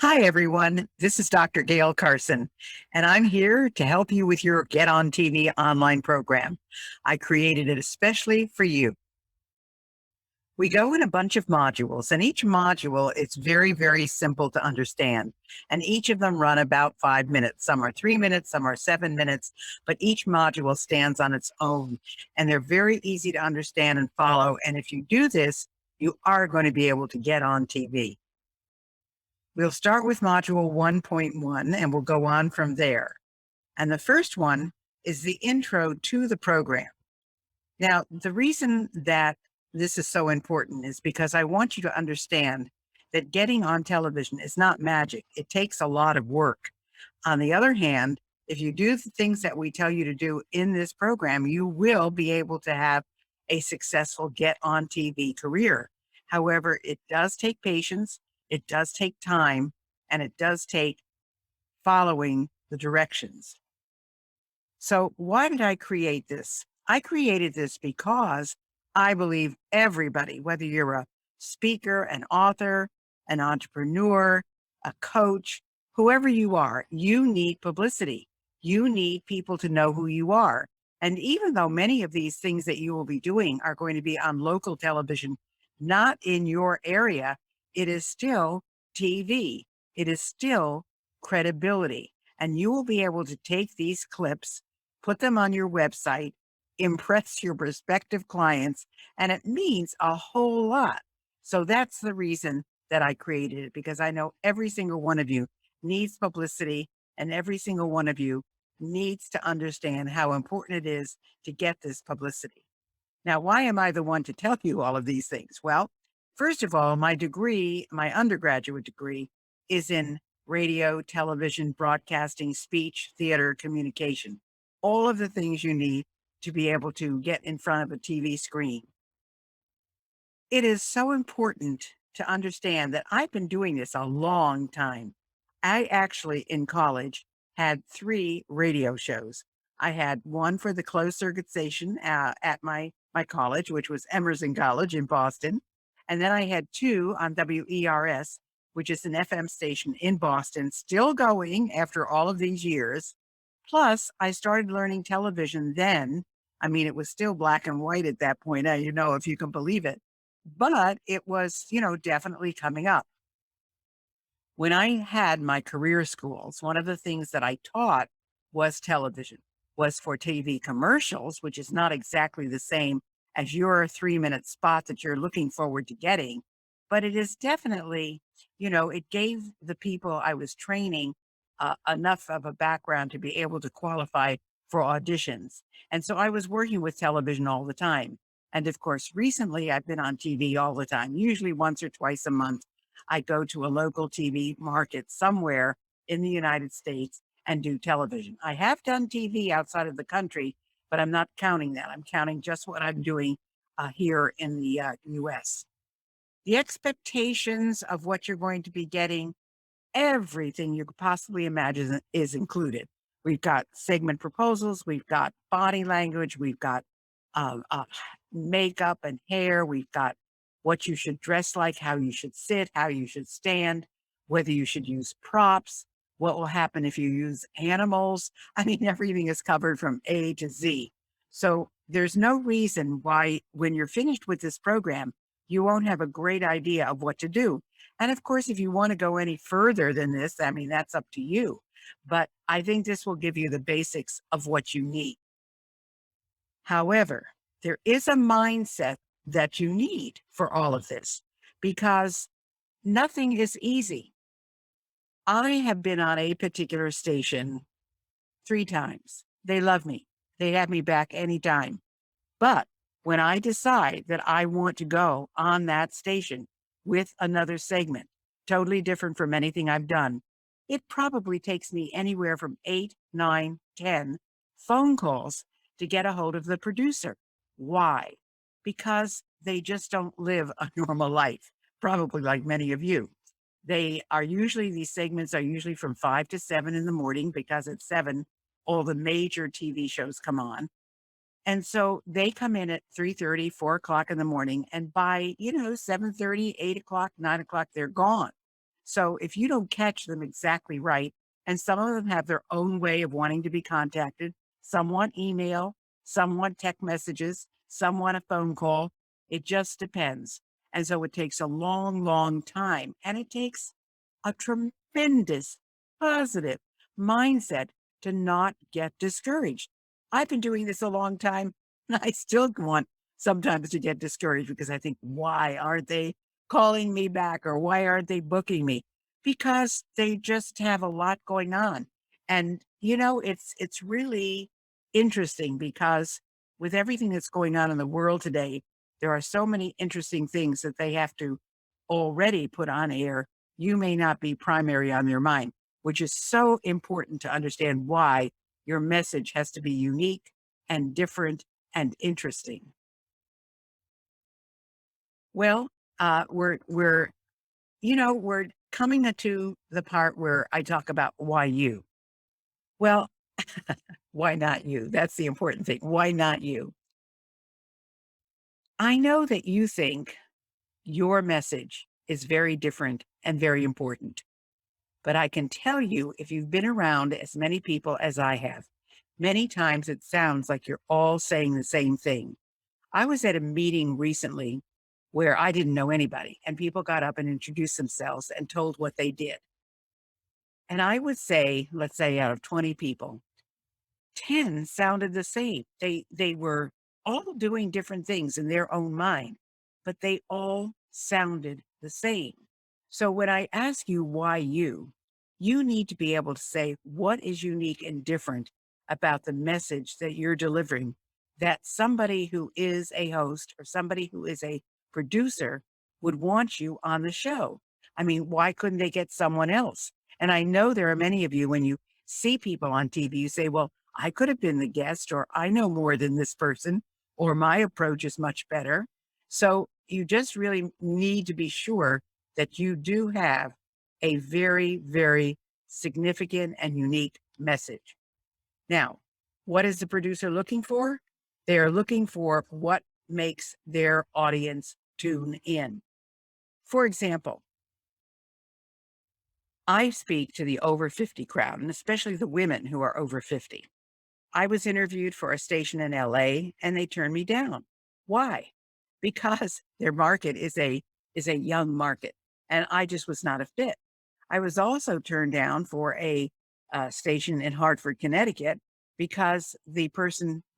Hi, everyone. This is Dr. Gail Carson, and I'm here to help you with your Get on TV online program. I created it especially for you. We go in a bunch of modules, and each module is very, very simple to understand. And each of them run about 5 minutes. Some are 3 minutes, some are 7 minutes, but each module stands on its own. And they're very easy to understand and follow. And if you do this, you are going to be able to get on TV. We'll start with module 1.1 and we'll go on from there. And the first one is the intro to the program. Now, the reason that this is so important is because I want you to understand that getting on television is not magic. It takes a lot of work. On the other hand, if you do the things that we tell you to do in this program, you will be able to have a successful get on TV career. However, it does take patience, it does take time, and it does take following the directions. So, why did I create this? I created this because I believe everybody, whether you're a speaker, an author, an entrepreneur, a coach, whoever you are, you need publicity. You need people to know who you are. And even though many of these things that you will be doing are going to be on local television, not in your area, it is still TV. It is still credibility. And you will be able to take these clips, put them on your website, impress your prospective clients, and it means a whole lot. So that's the reason that I created it, because I know every single one of you needs publicity and every single one of you needs to understand how important it is to get this publicity. Now, why am I the one to tell you all of these things? Well, first of all, my degree, my undergraduate degree, is in radio, television, broadcasting, speech, theater, communication, all of the things you need to be able to get in front of a TV screen. It is so important to understand that I've been doing this a long time. I actually, in college, had 3 radio shows. I had one for the closed circuit station at my college, which was Emerson College in Boston. And then I had 2 on WERS, which is an FM station in Boston, still going after all of these years. Plus, I started learning television then. I mean, it was still black and white at that point, if you can believe it. But it was, definitely coming up. When I had my career schools, one of the things that I taught was television, was for TV commercials, which is not exactly the same as your 3-minute spot that you're looking forward to getting. But it is definitely, it gave the people I was training enough of a background to be able to qualify for auditions. And so I was working with television all the time. And of course, recently I've been on TV all the time, usually once or twice a month. I go to a local TV market somewhere in the United States and do television. I have done TV outside of the country, but I'm not counting that. I'm counting just what I'm doing here in the US. The expectations of what you're going to be getting, everything you could possibly imagine is included. We've got segment proposals, we've got body language, we've got makeup and hair, we've got what you should dress like, how you should sit, how you should stand, whether you should use props, what will happen if you use animals. I mean, everything is covered from A to Z. So there's no reason why, when you're finished with this program, you won't have a great idea of what to do. And of course, if you want to go any further than this, I mean, that's up to you. But I think this will give you the basics of what you need. However, there is a mindset that you need for all of this, because nothing is easy. I have been on a particular station 3 times. They love me. They have me back anytime. But when I decide that I want to go on that station with another segment, totally different from anything I've done, it probably takes me anywhere from 8, 9, 10 phone calls to get a hold of the producer. Why? Because they just don't live a normal life, probably like many of you. These segments are usually from 5 to 7 in the morning, because at 7, all the major TV shows come on. And so they come in at 3:30, 4 o'clock in the morning. And by, 7:30, 8 o'clock, 9 o'clock, they're gone. So if you don't catch them exactly right, and some of them have their own way of wanting to be contacted, some want email, some want text messages, some want a phone call. It just depends. And so it takes a long, long time. And it takes a tremendous positive mindset to not get discouraged. I've been doing this a long time, and I still want sometimes to get discouraged because I think, why aren't they calling me back, or why aren't they booking me? Because they just have a lot going on. And it's really interesting because with everything that's going on in the world today, there are so many interesting things that they have to already put on air. You may not be primary on their mind, which is so important to understand why your message has to be unique and different and interesting. Well, we're coming to the part where I talk about why you. Well, why not you? That's the important thing. Why not you? I know that you think your message is very different and very important. But I can tell you, if you've been around as many people as I have, many times it sounds like you're all saying the same thing. I was at a meeting recently where I didn't know anybody, and people got up and introduced themselves and told what they did. And I would say, let's say out of 20 people, 10 sounded the same. They were all doing different things in their own mind, but they all sounded the same. So when I ask you why you need to be able to say what is unique and different about the message that you're delivering, that somebody who is a host or somebody who is a producer would want you on the show. I mean, why couldn't they get someone else? And I know there are many of you, when you see people on TV, you say, well, I could have been the guest, or I know more than this person, or my approach is much better. So you just really need to be sure that you do have a very, very significant and unique message. Now, what is the producer looking for? They are looking for what makes their audience tune in. For example, I speak to the over 50 crowd, and especially the women who are over 50. I was interviewed for a station in LA and they turned me down. Why? Because their market is a young market, and I just was not a fit. I was also turned down for a station in Hartford, Connecticut, because the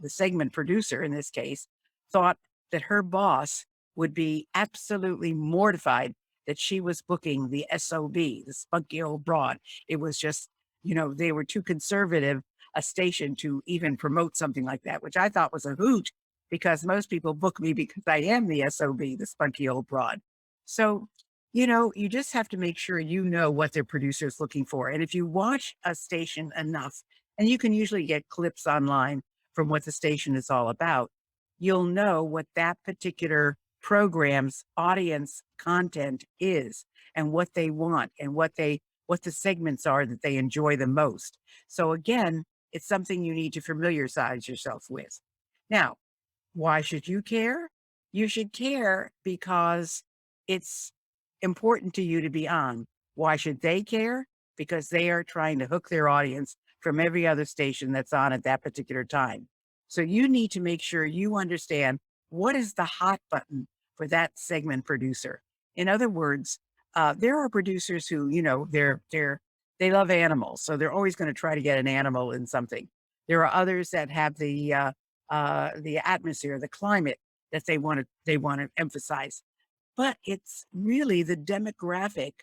segment producer in this case, thought that her boss would be absolutely mortified that she was booking the SOB, the spunky old broad. It was just, they were too conservative a station to even promote something like that, which I thought was a hoot because most people book me because I am the SOB, the spunky old broad. So, you just have to make sure you know what their producer is looking for. And if you watch a station enough, and you can usually get clips online from what the station is all about, you'll know what that particular program's audience content is and what they want and what the segments are that they enjoy the most. So again, it's something you need to familiarize yourself with. Now, why should you care? You should care because it's important to you to be on. Why should they care? Because they are trying to hook their audience from every other station that's on at that particular time. So you need to make sure you understand what is the hot button for that segment producer. In other words, there are producers who, they love animals, so they're always going to try to get an animal in something. There are others that have the atmosphere, the climate that they want to emphasize. But it's really the demographic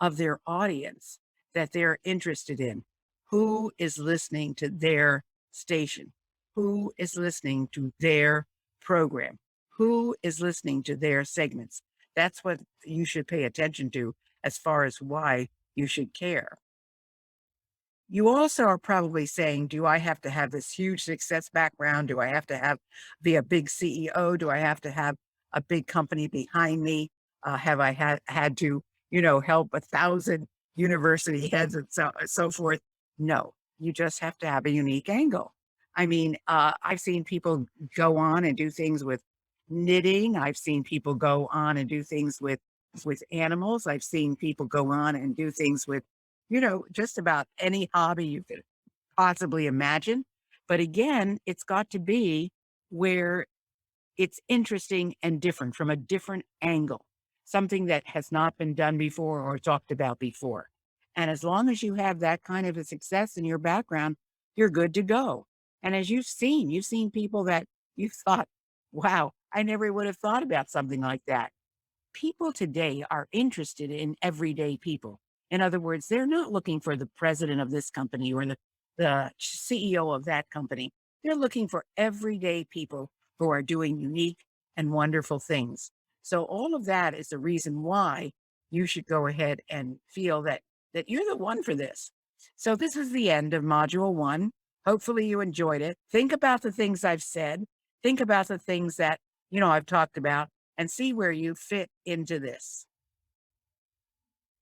of their audience that they're interested in. Who is listening to their station? Who is listening to their program? Who is listening to their segments? That's what you should pay attention to as far as why you should care. You also are probably saying, do I have to have this huge success background? Do I have to be a big CEO? Do I have to have a big company behind me? Have I had to, help 1,000 university heads and so forth? No, you just have to have a unique angle. I mean, I've seen people go on and do things with knitting. I've seen people go on and do things with with animals. I've seen people go on and do things with, just about any hobby you could possibly imagine. But again, it's got to be where it's interesting and different from a different angle, something that has not been done before or talked about before. And as long as you have that kind of a success in your background, you're good to go. And as you've seen people that you thought, wow, I never would have thought about something like that. People today are interested in everyday people. In other words, they're not looking for the president of this company or the CEO of that company. They're looking for everyday people who are doing unique and wonderful things. So all of that is the reason why you should go ahead and feel that you're the one for this. So this is the end of module 1. Hopefully you enjoyed it. Think about the things I've said. Think about the things that, I've talked about and see where you fit into this.